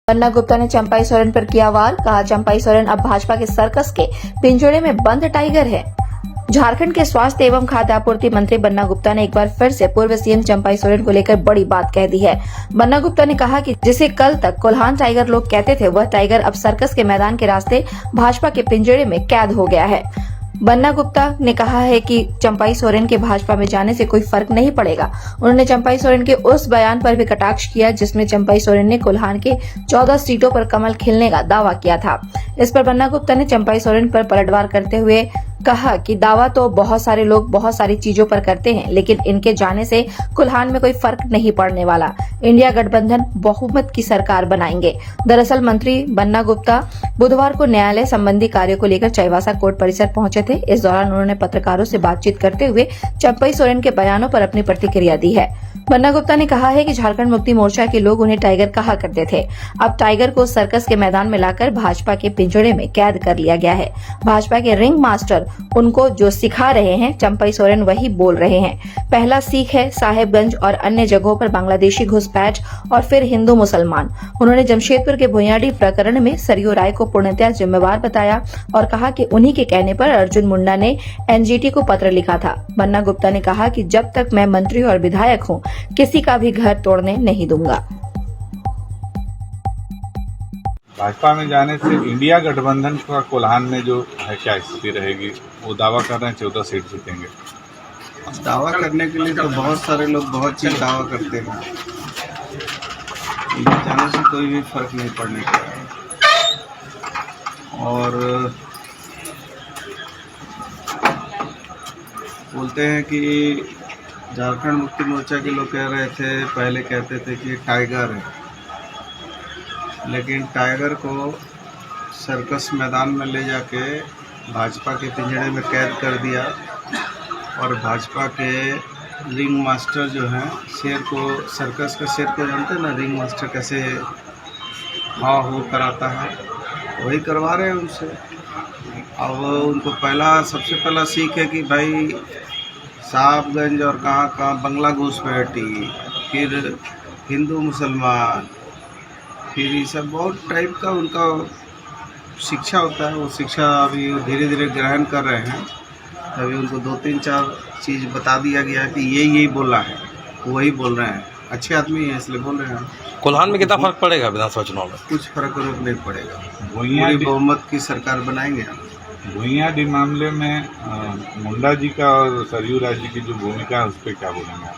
बन्ना गुप्ता ने चंपाई सोरेन पर किया वार, कहा चंपाई सोरेन अब भाजपा के सर्कस के पिंजड़े में बंद टाइगर है। झारखंड के स्वास्थ्य एवं खाद्य आपूर्ति मंत्री बन्ना गुप्ता ने एक बार फिर से पूर्व सीएम चंपाई सोरेन को लेकर बड़ी बात कह दी है। बन्ना गुप्ता ने कहा कि जिसे कल तक कोल्हान टाइगर लोग कहते थे, वह टाइगर अब सर्कस के मैदान के रास्ते भाजपा के पिंजड़े में कैद हो गया है। बन्ना गुप्ता ने कहा है कि चंपाई सोरेन के भाजपा में जाने से कोई फर्क नहीं पड़ेगा। उन्होंने चंपाई सोरेन के उस बयान पर भी कटाक्ष किया जिसमें चंपाई सोरेन ने कोल्हान के 14 सीटों पर कमल खिलने का दावा किया था। इस पर बन्ना गुप्ता ने चंपाई सोरेन पर पलटवार करते हुए कहा कि दावा तो बहुत सारे लोग बहुत सारी चीजों पर करते हैं, लेकिन इनके जाने से कोल्हान में कोई फर्क नहीं पड़ने वाला। इंडिया गठबंधन बहुमत की सरकार बनाएंगे। दरअसल मंत्री बन्ना गुप्ता बुधवार को न्यायालय संबंधी कार्यों को लेकर चाईबासा कोर्ट परिसर पहुंचे थे। इस दौरान उन्होंने पत्रकारों से बातचीत करते हुए चंपाई सोरेन के बयानों पर अपनी प्रतिक्रिया दी है। बन्ना गुप्ता ने कहा है कि झारखंड मुक्ति मोर्चा के लोग उन्हें टाइगर कहा करते थे। अब टाइगर को सर्कस के मैदान में लाकर भाजपा के पिंजड़े में कैद कर लिया गया है। भाजपा के रिंग मास्टर उनको जो सिखा रहे हैं, चंपाई सोरेन वही बोल रहे हैं। पहला सीख है साहेबगंज और अन्य जगहों पर बांग्लादेशी घुसपैठ और फिर हिंदू मुसलमान। उन्होंने जमशेदपुर के भुइयाडी प्रकरण में सरयू राय को पूर्णतः जिम्मेवार बताया और कहा कि उन्हीं के कहने पर अर्जुन मुंडा ने एनजीटी को पत्र लिखा था। बन्ना गुप्ता ने कहा कि जब तक मैं मंत्री और विधायक हूं, किसी का भी घर तोड़ने नहीं दूंगा। भाजपा में जाने से इंडिया गठबंधन का कोल्हान में जो है क्या स्थिति रहेगी? वो दावा कर रहे हैं 14 सीट जीतेंगे। दावा करने के लिए तो बहुत सारे लोग बहुत चीज दावा करते हैं, इनके जाने से कोई भी फर्क नहीं पड़ने का है। और बोलते हैं कि झारखंड मुक्ति मोर्चा के लोग कह रहे थे, पहले कहते थे कि टाइगर है, लेकिन टाइगर को सर्कस मैदान में ले जाके भाजपा के पिंजड़े में कैद कर दिया और भाजपा के रिंग मास्टर जो हैं, शेर को, सर्कस का शेर को जानते हैं ना, रिंग मास्टर कैसे हाँ हो कराता है, वही करवा रहे हैं उनसे। अब उनको सबसे पहला सीख है कि भाई साहबगंज और कहाँ बंगला घुसपैठी, फिर हिंदू मुसलमान, फिर ये सब बहुत टाइप का उनका शिक्षा होता है। वो शिक्षा अभी धीरे धीरे ग्रहण कर रहे हैं। अभी उनको 2-3-4 चीज़ बता दिया गया है कि यही बोला है, वही बोल रहे हैं। अच्छे आदमी हैं इसलिए बोल रहे हैं। कोल्हान में कितना फर्क पड़ेगा विधानसभा चुनाव में? कुछ फर्क नहीं पड़ेगा। पूरी बहुमत की सरकार बनाएंगे हम। भुइयाडी मामले में मुंडा जी का और सरयू राय जी की जो भूमिका है उस पर क्या बोलेंगे?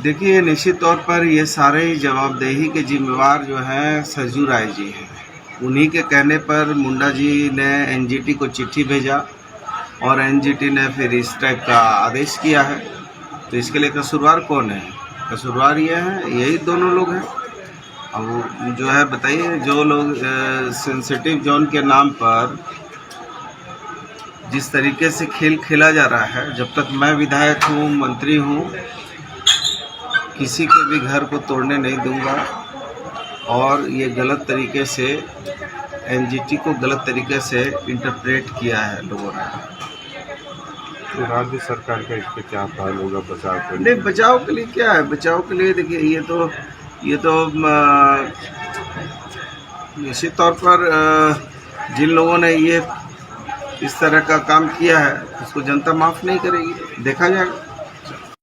देखिए, निश्चित तौर पर ये सारे जवाबदेही के जिम्मेवार जो हैं सरयू राय जी हैं। उन्हीं के कहने पर मुंडा जी ने एनजीटी को चिट्ठी भेजा और एनजीटी ने फिर इस टाइप का आदेश किया है। तो इसके लिए कसूरवार कौन है? कसूरवार ये है, यही दोनों लोग हैं। अब जो है बताइए, जो लोग सेंसिटिव जोन के नाम पर जिस तरीके से खेल खेला जा रहा है, जब तक मैं विधायक हूँ, मंत्री हूँ, किसी के भी घर को तोड़ने नहीं दूंगा। और ये गलत तरीके से एनजीटी को गलत तरीके से इंटरप्रेट किया है लोगों ने। तो राज्य सरकार का इस पर क्या पहल होगा बचाव के लिए? नहीं, बचाव के लिए क्या है? बचाव के लिए देखिए, ये तो निश्चित तौर पर जिन लोगों ने ये इस तरह का काम किया है उसको जनता माफ़ नहीं करेगी, देखा जाएगा।